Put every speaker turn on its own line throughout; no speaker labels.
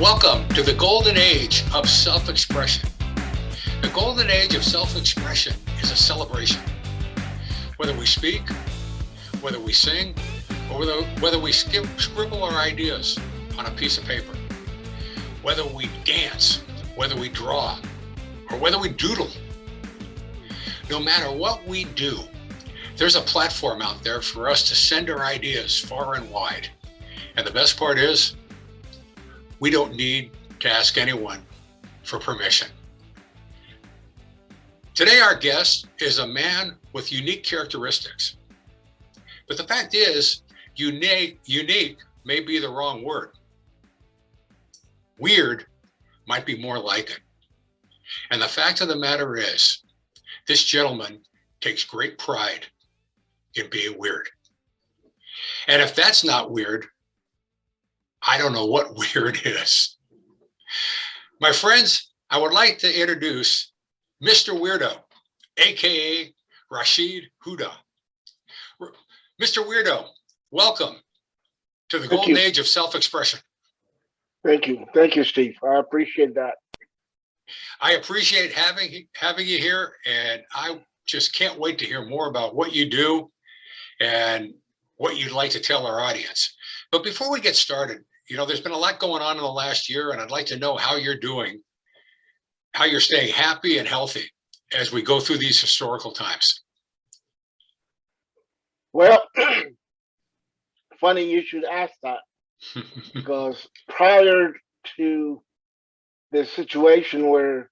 Welcome to the golden age of self-expression. The golden age of self-expression is a celebration. Whether we speak, whether we sing, or whether we scribble our ideas on a piece of paper, whether we dance, whether we draw, or whether we doodle. No matter what we do, there's a platform out there for us to send our ideas far and wide. And the best part is, we don't need to ask anyone for permission. Today, our guest is a man with unique characteristics. But the fact is, unique may be the wrong word. Weird might be more like it. And the fact of the matter is, this gentleman takes great pride in being weird. And if that's not weird, I don't know what weird is. My friends, I would like to introduce Mr. Weirdo, AKA Rasheed Hooda. Mr. Weirdo, welcome to the golden age of self-expression.
Thank you. Thank you, Steve. I appreciate that.
I appreciate having you here, and I just can't wait to hear more about what you do and what you'd like to tell our audience. But before we get started, there's been a lot going on in the last year, and I'd like to know how you're doing, how you're staying happy and healthy as we go through these historical times.
Well, funny you should ask that, because prior to the situation where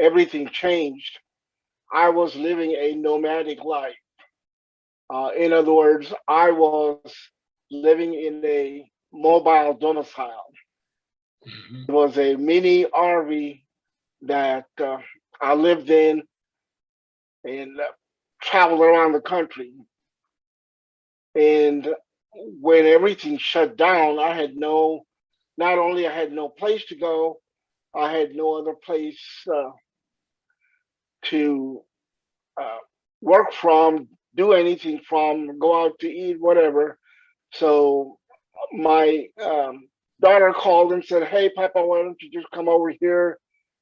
everything changed, I was living a nomadic life. In other words, I was living in a mobile domicile. It was a mini RV that I lived in and traveled around the country. And when everything shut down, not only I had no place to go, I had no other place to work from, do anything from, go out to eat, whatever. So my daughter called and said, "Hey, Papa, why don't you just come over here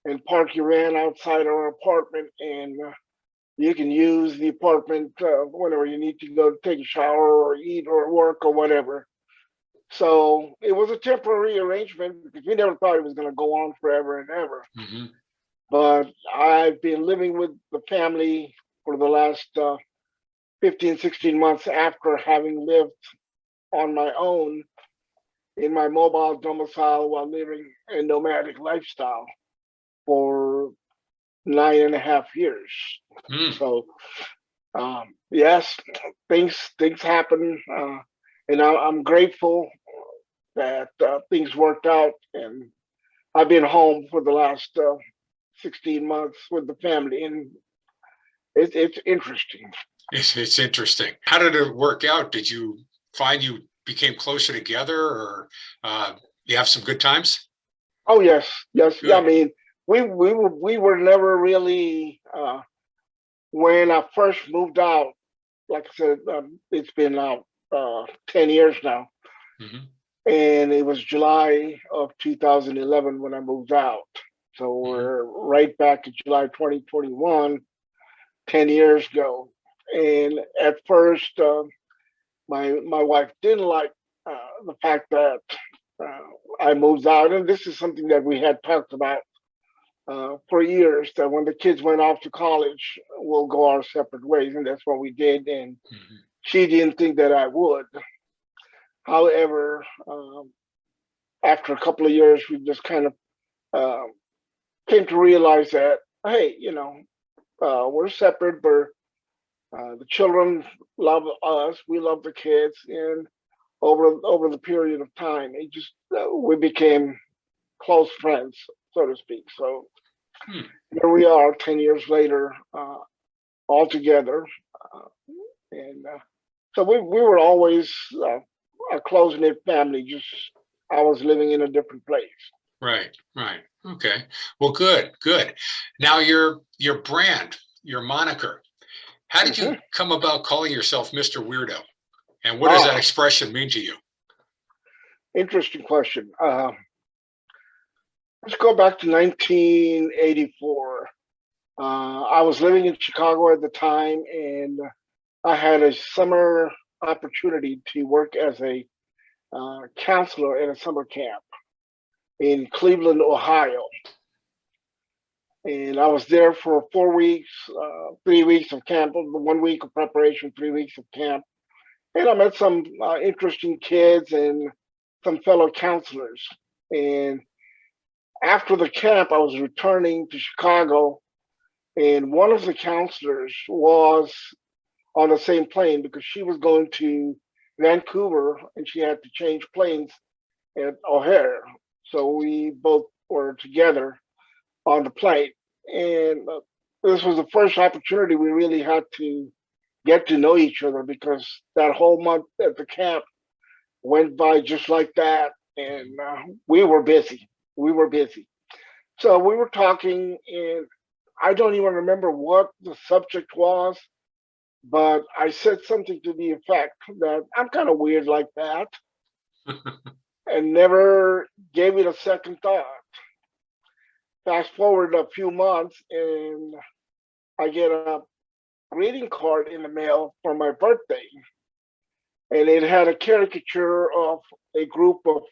and park your van outside our apartment, and you can use the apartment whenever you need to go take a shower or eat or work or whatever." So it was a temporary arrangement because we never thought it was going to go on forever and ever.
Mm-hmm.
But I've been living with the family for the last 15, 16 months after having lived on my own in my mobile domicile while living a nomadic lifestyle for 9.5 years. So yes, things happen, and I'm grateful that things worked out, and I've been home for the last 16 months with the family, and it's interesting.
It's interesting. How did it work out? Did you find you became closer together, or you have some good times?
Oh yes.
Good.
I mean, we were never really when I first moved out. Like I said, it's been out 10 years now, and it was July of 2011 when I moved out. So we're right back to July 2021, 10 years ago. And at first, my wife didn't like the fact that I moved out, and this is something that we had talked about for years, that when the kids went off to college, we'll go our separate ways, and that's what we did. And she didn't think that I would. However, after a couple of years, we just kind of came to realize that, hey, we're separate, but the children love us, we love the kids, and over the period of time, we became close friends, so to speak. So here we are 10 years later, all together. And so we were always a close-knit family, just I was living in a different place.
Right. Okay. Well, good. Now your brand, your moniker, how did you come about calling yourself Mr. Weirdo? And what does that expression mean to you?
Interesting question. Let's go back to 1984. I was living in Chicago at the time, and I had a summer opportunity to work as a counselor at a summer camp in Cleveland, Ohio. And I was there for 4 weeks, 3 weeks of camp, 1 week of preparation, 3 weeks of camp. And I met some interesting kids and some fellow counselors. And after the camp, I was returning to Chicago, and one of the counselors was on the same plane because she was going to Vancouver and she had to change planes at O'Hare. So we both were together on the plane. And this was the first opportunity we really had to get to know each other because that whole month at the camp went by just like that. And we were busy. We were busy. So we were talking, and I don't even remember what the subject was, but I said something to the effect that I'm kind of weird like that and never gave it a second thought. Fast forward a few months, and I get a greeting card in the mail for my birthday, and it had a caricature of a group of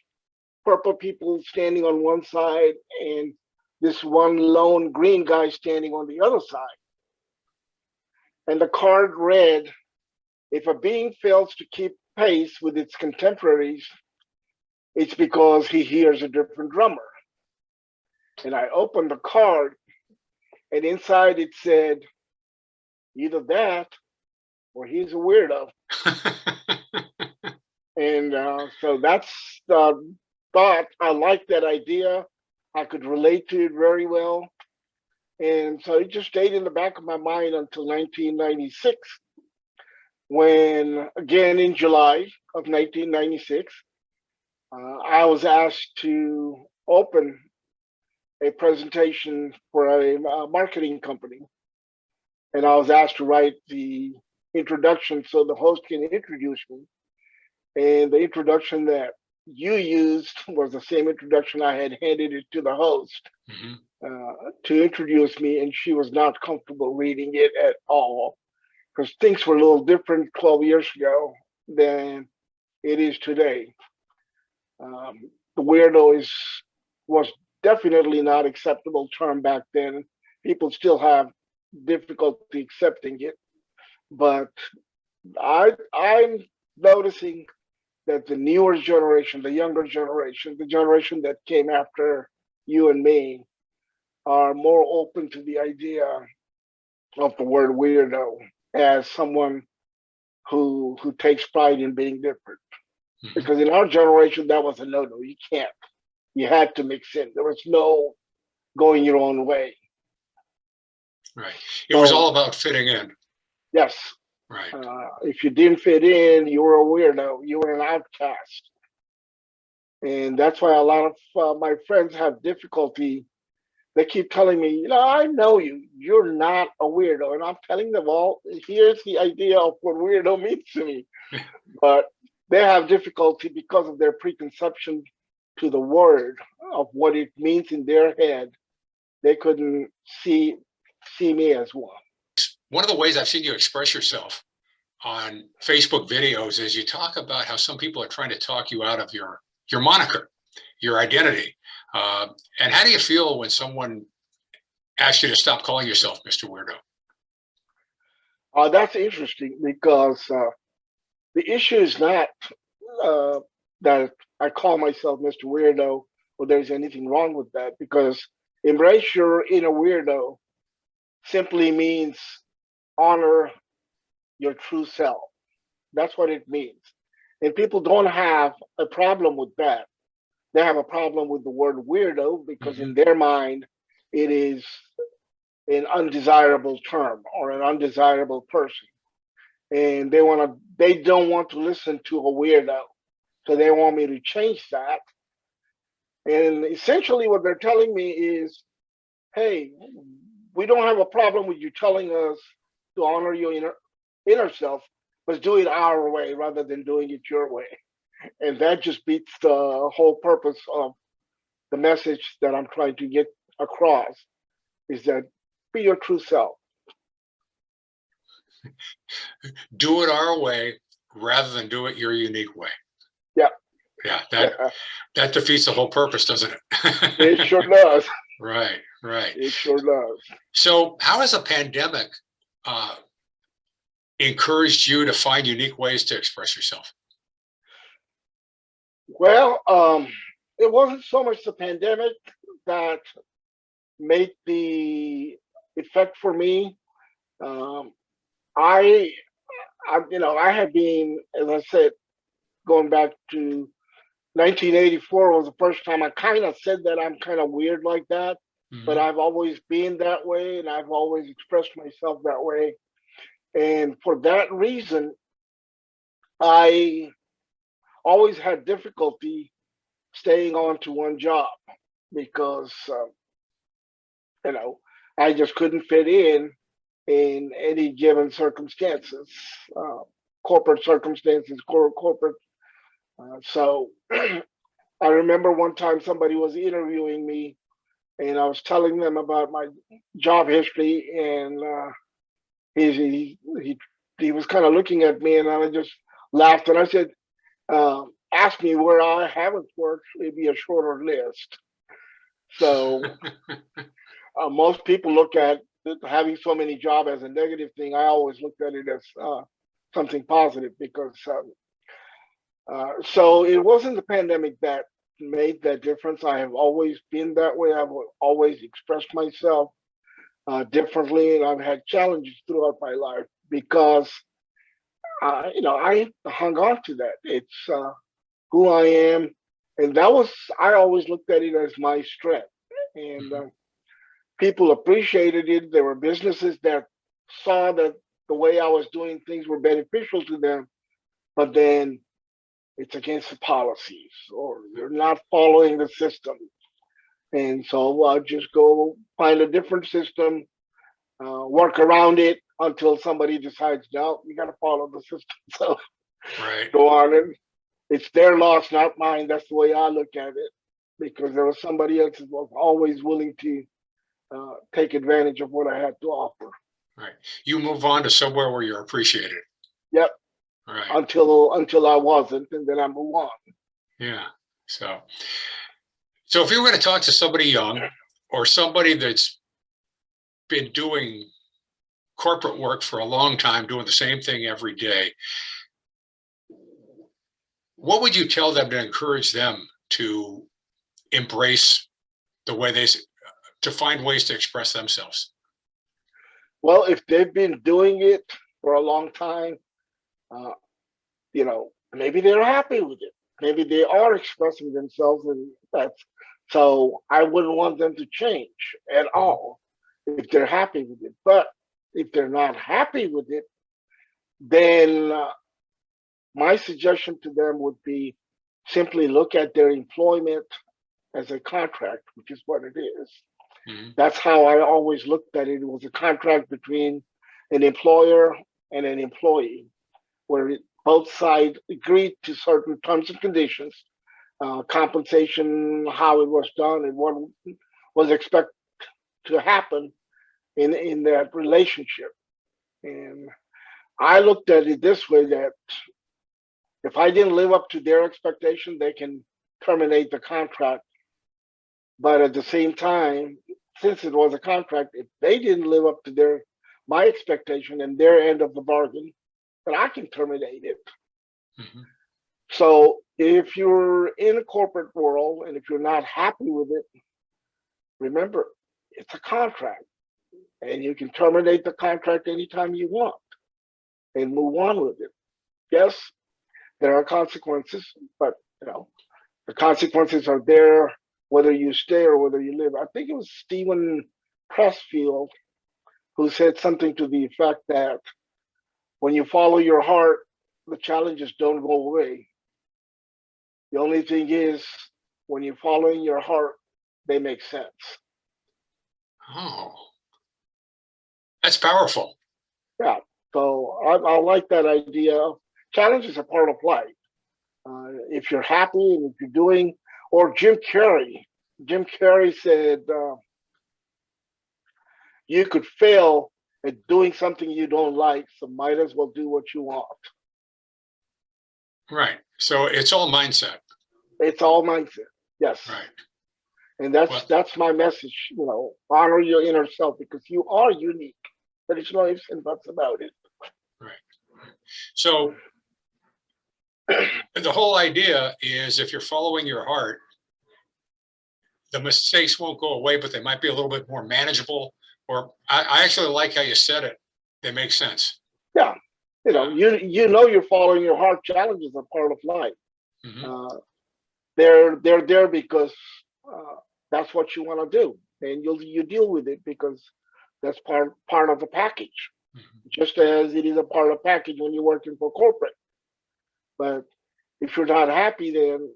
purple people standing on one side and this one lone green guy standing on the other side. And the card read, "If a being fails to keep pace with its contemporaries, it's because he hears a different drummer." And I opened the card, and inside it said, either that or he's a weirdo. And so that's the thought. I like that idea. I could relate to it very well. And so it just stayed in the back of my mind until 1996, when, again, in July of 1996, I was asked to open a presentation for a marketing company. And I was asked to write the introduction so the host can introduce me. And the introduction that you used was the same introduction I had handed it to the host to introduce me, and she was not comfortable reading it at all because things were a little different 12 years ago than it is today. The weirdo was definitely not acceptable term back then. People still have difficulty accepting it, but I'm noticing that the newer generation, the younger generation, the generation that came after you and me, are more open to the idea of the word weirdo as someone who takes pride in being different. Because in our generation, that was a no-no. You can't. You had to mix in. There was no going your own way.
Right. It was all about fitting in.
Yes.
Right.
If you didn't fit in, you were a weirdo. You were an outcast. And that's why a lot of my friends have difficulty. They keep telling me, I know you. You're not a weirdo. And I'm telling them, well, here's the idea of what weirdo means to me. But they have difficulty because of their preconception to the word of what it means in their head. They couldn't see me as one.
One of the ways I've seen you express yourself on Facebook videos is you talk about how some people are trying to talk you out of your moniker, your identity. And how do you feel when someone asks you to stop calling yourself Mr. Weirdo?
That's interesting because the issue is not that I call myself Mr. Weirdo or there's anything wrong with that, because embrace your inner weirdo simply means honor your true self. That's what it means. And people don't have a problem with that. They have a problem with the word weirdo because in their mind, it is an undesirable term or an undesirable person. And they don't want to listen to a weirdo. So they want me to change that. And essentially what they're telling me is, hey, we don't have a problem with you telling us to honor your inner self, but do it our way rather than doing it your way. And that just beats the whole purpose of the message that I'm trying to get across is that be your true self.
Do it our way rather than do it your unique way.
Yeah.
Yeah, that defeats the whole purpose, doesn't it?
It sure does.
Right, right.
It sure does.
So how has a pandemic encouraged you to find unique ways to express yourself?
Well, it wasn't so much the pandemic that made the effect for me. Um, I, I had been, as I said, going back to 1984 was the first time I kind of said that I'm kind of weird like that, but I've always been that way and I've always expressed myself that way. And for that reason, I always had difficulty staying on to one job because, you know, I just couldn't fit in any given circumstances, corporate circumstances, corporate. So I remember one time somebody was interviewing me and I was telling them about my job history and he was kind of looking at me and I just laughed and I said, ask me where I haven't worked, maybe a shorter list. So most people look at having so many jobs as a negative thing. I always looked at it as something positive because so it wasn't the pandemic that made that difference. I have always been that way. I've always expressed myself differently, and I've had challenges throughout my life because I hung on to that. It's who I am, and I always looked at it as my strength, and people appreciated it. There were businesses that saw that the way I was doing things were beneficial to them, but then it's against the policies or you're not following the system. And so I'll just go find a different system, work around it until somebody decides, no, you got to follow the system. So
right.
go on and it's their loss, not mine. That's the way I look at it because there was somebody else who was always willing to take advantage of what I had to offer.
Right. You move on to somewhere where you're appreciated.
Yep.
Right.
Until I wasn't, and then I move on.
Yeah. So if you were going to talk to somebody young or somebody that's been doing corporate work for a long time, doing the same thing every day, what would you tell them to encourage them to embrace the way to find ways to express themselves?
Well, if they've been doing it for a long time, maybe they're happy with it. Maybe they are expressing themselves, and that's so. I wouldn't want them to change at all if they're happy with it. But if they're not happy with it, then my suggestion to them would be simply look at their employment as a contract, which is what it is. That's how I always looked at it. It was a contract between an employer and an employee, where both sides agreed to certain terms and conditions, compensation, how it was done, and what was expected to happen in that relationship. And I looked at it this way, that if I didn't live up to their expectation, they can terminate the contract. But at the same time, since it was a contract, if they didn't live up to my expectation and their end of the bargain, then I can terminate it. So if you're in a corporate world and if you're not happy with it, remember, it's a contract and you can terminate the contract anytime you want and move on with it. Yes, there are consequences, but the consequences are there whether you stay or whether you live. I think it was Stephen Pressfield who said something to the effect that when you follow your heart, the challenges don't go away. The only thing is, when you're following your heart, they make sense.
Oh, that's powerful.
Yeah. So I like that idea. Challenges are part of life. If you're happy and if you're doing, or Jim Carrey, Jim Carrey said, you could fail at doing something you don't like, so might as well do what you want.
Right. So it's all mindset.
It's all mindset. Yes.
Right.
And that's my message. Honor your inner self because you are unique. There's no ifs and buts about it.
Right. So the whole idea is if you're following your heart, the mistakes won't go away, but they might be a little bit more manageable. Or I actually like how you said it. They make sense.
Yeah. You're following your heart. Challenges are part of life. Mm-hmm. They're there because that's what you want to do, and you deal with it because that's part of the package. Mm-hmm. Just as it is a part of the package when you're working for corporate. But if you're not happy, then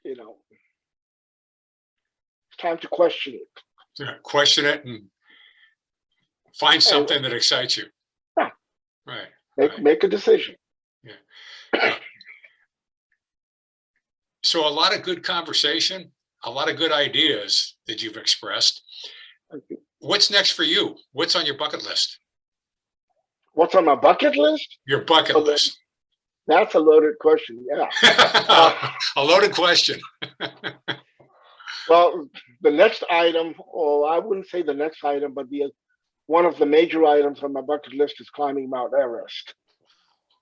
it's time to question it.
Yeah, question it and find something that excites you.
Yeah.
Right.
Make a decision.
Yeah. So a lot of good conversation, a lot of good ideas that you've expressed. What's next for you? What's on your bucket list?
What's on my bucket list?
Your bucket list.
That's a loaded question. Yeah.
A loaded question.
Well, the next item, or I wouldn't say the next item, but one of the major items on my bucket list is climbing Mount Everest.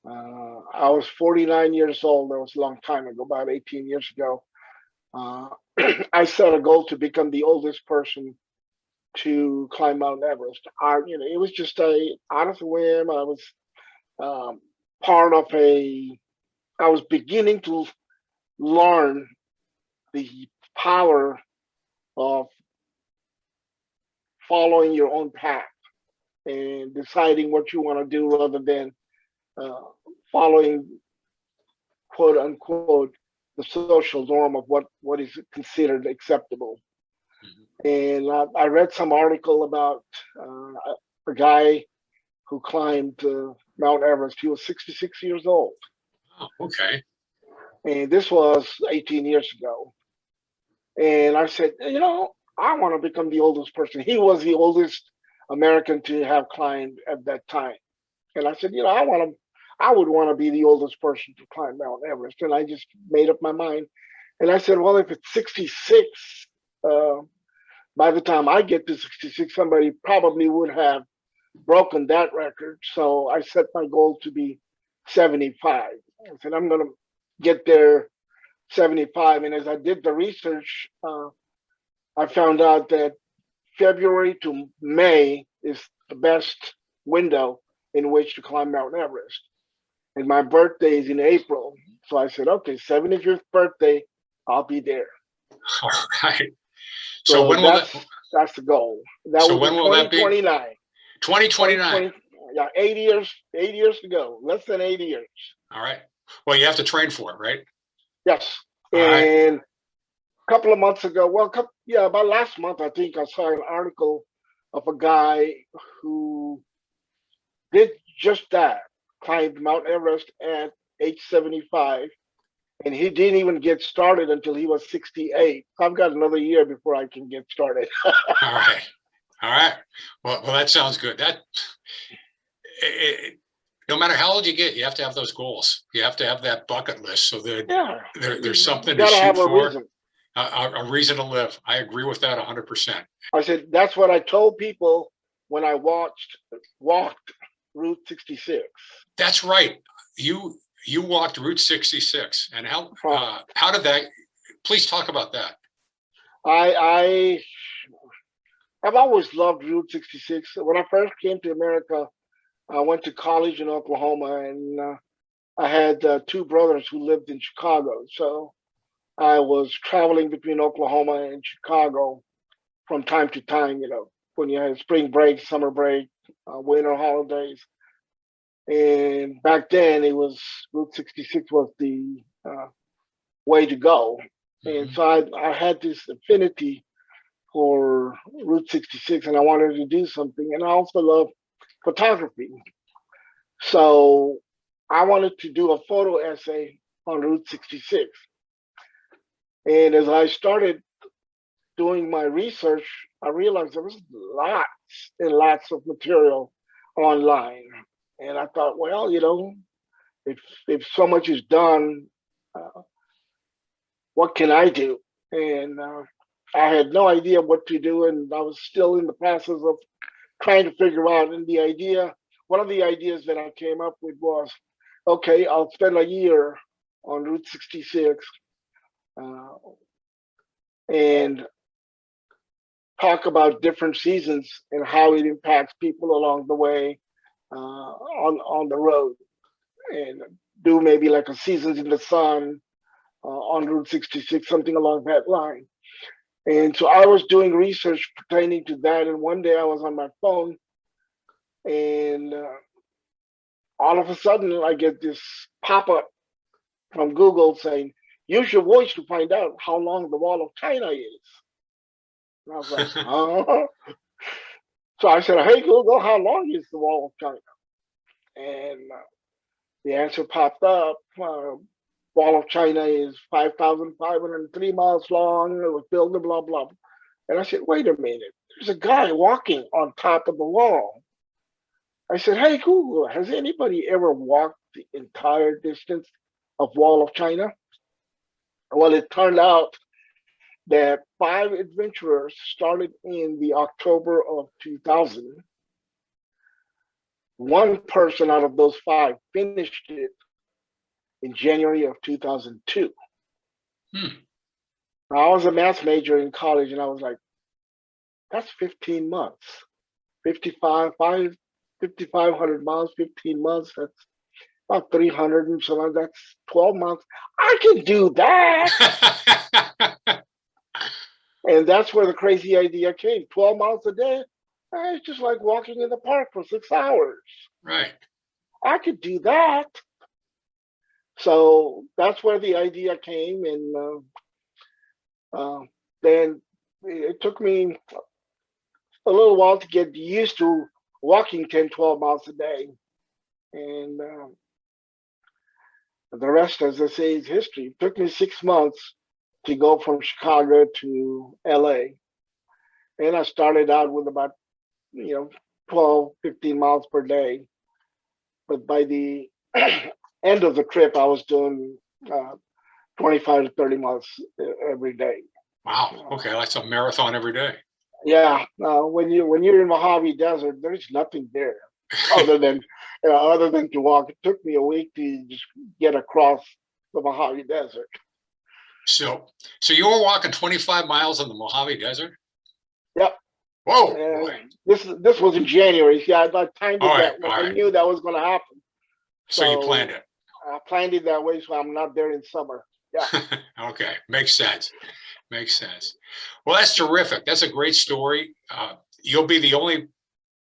I was 49 years old. That was a long time ago, about 18 years ago. I set a goal to become the oldest person to climb Mount Everest. It was just out of the whim. I was I was beginning to learn the power of following your own path and deciding what you want to do rather than following, quote unquote, the social norm of what is considered acceptable. Mm-hmm. And I read some article about a guy who climbed Mount Everest. He was 66 years old.
Oh, okay.
And this was 18 years ago. And I said, I want to become the oldest person. He was the oldest American to have climbed at that time. And I said, I would want to be the oldest person to climb Mount Everest. And I just made up my mind. And I said, well, if it's 66, by the time I get to 66, somebody probably would have broken that record. So I set my goal to be 75. I said, I'm going to get there 75. And as I did the research, I found out that February to May is the best window in which to climb Mount Everest. And my birthday is in April. So I said, okay, 75th birthday, I'll be there.
All right. So when
that's the goal.
So when will that be?
2029.
2029.
Yeah, 8 years to go. Less than 80 years.
All right. Well, you have to train for it, right?
Yes.
All
and a couple of months ago, about last month, I think I saw an article of a guy who did just that, climbed Mount Everest at age 75, and he didn't even get started until he was 68. I've got another year before I can get started.
All right. Well, that sounds good. No matter how old you get, you have to have those goals. You have to have that bucket list so that there's something to shoot for. A reason to live. I agree with that 100%.
I said, that's what I told people when I walked Route 66.
That's right. You walked Route 66. And how did that, please talk about that.
I've always loved Route 66. When I first came to America, I went to college in Oklahoma, and I had two brothers who lived in Chicago. So I was traveling between Oklahoma and Chicago from time to time, when you had spring break, summer break, winter holidays. And back then Route 66 was the way to go. Mm-hmm. And so I had this affinity for Route 66, and I wanted to do something. And I also love photography. So I wanted to do a photo essay on Route 66. And as I started doing my research, I realized there was lots and lots of material online. And I thought, well, if so much is done, uh, what can I do? And I had no idea what to do, and I was still in the process of trying to figure out. And one of the ideas that I came up with was, okay, I'll spend a year on Route 66 uh, and talk about different seasons and how it impacts people along the way on the road, and do maybe like a seasons in the sun on Route 66, something along that line. And so I was doing research pertaining to that. And one day I was on my phone, and all of a sudden I get this pop up from Google saying, use your voice to find out how long the Wall of China is. And I was like, huh? So I said, hey, Google, how long is the Wall of China? And the answer popped up. Wall of China is 5,503 miles long. It was built, blah, blah. And I said, wait a minute. There's a guy walking on top of the wall. I said, hey, Google, has anybody ever walked the entire distance of Wall of China? Well, it turned out that 5 adventurers started in the October of 2000. One person out of those 5 finished it in January of 2002. Now, I was a math major in college, and I was like, that's 15 months. 5,500 miles, 15 months, that's about 300 and so on. That's 12 months. I can do that. And that's where the crazy idea came. 12 miles a day, it's just like walking in the park for 6 hours.
Right.
I could do that. So that's where the idea came. And then it took me a little while to get used to walking 10, 12 miles a day. And the rest, as I say, is history. It took me 6 months to go from Chicago to LA. And I started out with about, 12, 15 miles per day. But by the end of the trip, I was doing 25 to 30 miles every day.
Wow. Okay, that's a marathon every day.
Yeah. When you're in Mojave Desert, there's nothing there other than to walk. It took me a week to just get across the Mojave Desert.
So you were walking 25 miles in the Mojave Desert?
Yep.
Whoa.
This was in January. See, I timed it that way.
Right.
I knew that was going to happen.
So you planned it.
I planned it that way, so I'm not there in summer. Yeah.
Okay. Makes sense. Well, that's terrific. That's a great story. You'll be the only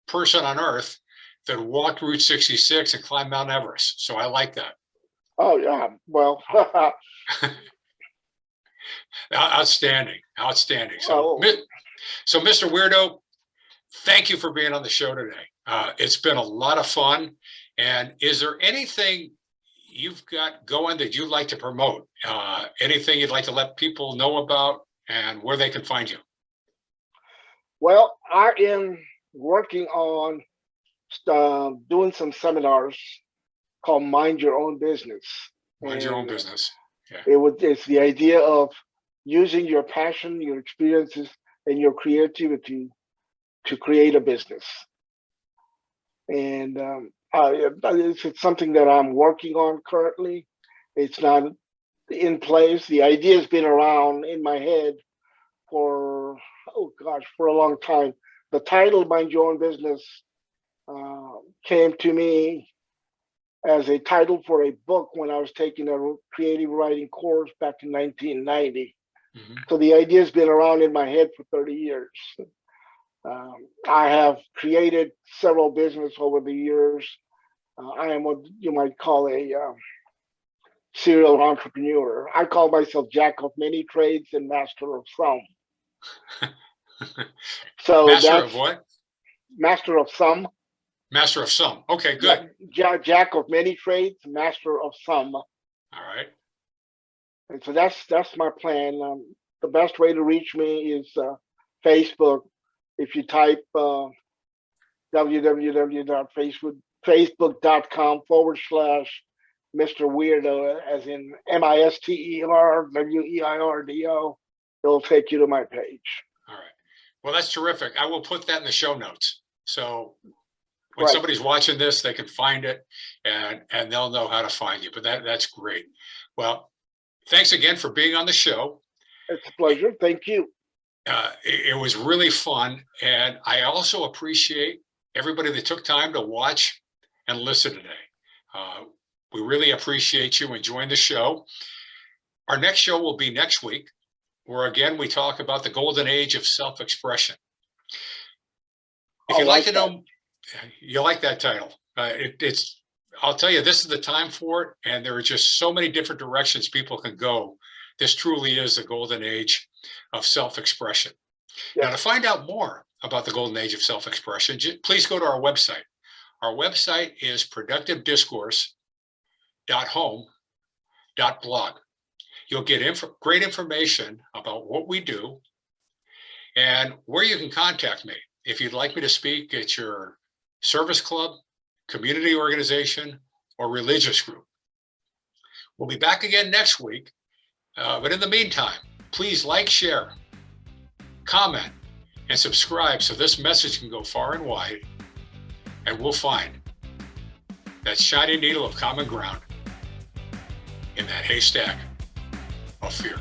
person on Earth that walked Route 66 and climbed Mount Everest. So I like that.
Oh, yeah. Well,
outstanding. So, so Mr. Weirdo, thank you for being on the show today. It's been a lot of fun. And is there anything you've got going that you'd like to promote? Anything you'd like to let people know about and where they can find you?
Well, I am working on doing some seminars called Mind Your Own Business.
Mind Your Own Business. Yeah.
It's the idea of using your passion, your experiences, and your creativity to create a business. And it's something that I'm working on currently. It's not in place. The idea has been around in my head for a long time. The title Mind Your Own Business came to me as a title for a book when I was taking a creative writing course back in 1990. Mm-hmm. So the idea has been around in my head for 30 years. I have created several businesses over the years. I am what you might call a serial entrepreneur. I call myself jack of many trades and master of some. So
master of what?
Master of some.
Master of some. Okay, good.
Jack of many trades, master of some.
All right.
And so that's my plan. the best way to reach me is Facebook. If you type www.facebook.com/Mr. Weirdo, as in MisterWeirdo, it'll take you to my page.
All right. Well, that's terrific. I will put that in the show notes. So when
Right.
somebody's watching this, they can find it and they'll know how to find you. But that's great. Well, thanks again for being on the show.
It's a pleasure. Thank you.
It was really fun. And I also appreciate everybody that took time to watch and listen today. We really appreciate you enjoying the show. Our next show will be next week, where again, we talk about the golden age of self-expression. If you'd like to know, you like that title. I'll tell you, this is the time for it. And there are just so many different directions people can go. This truly is the golden age of self-expression.
Yes.
Now, to find out more about the golden age of self-expression, please go to our website. Our website is productivediscourse.home.blog. You'll get great information about what we do and where you can contact me. If you'd like me to speak at your service club, community organization, or religious group. We'll be back again next week. But in the meantime, please like, share, comment, and subscribe so this message can go far and wide, and we'll find that shiny needle of common ground in that haystack of fear.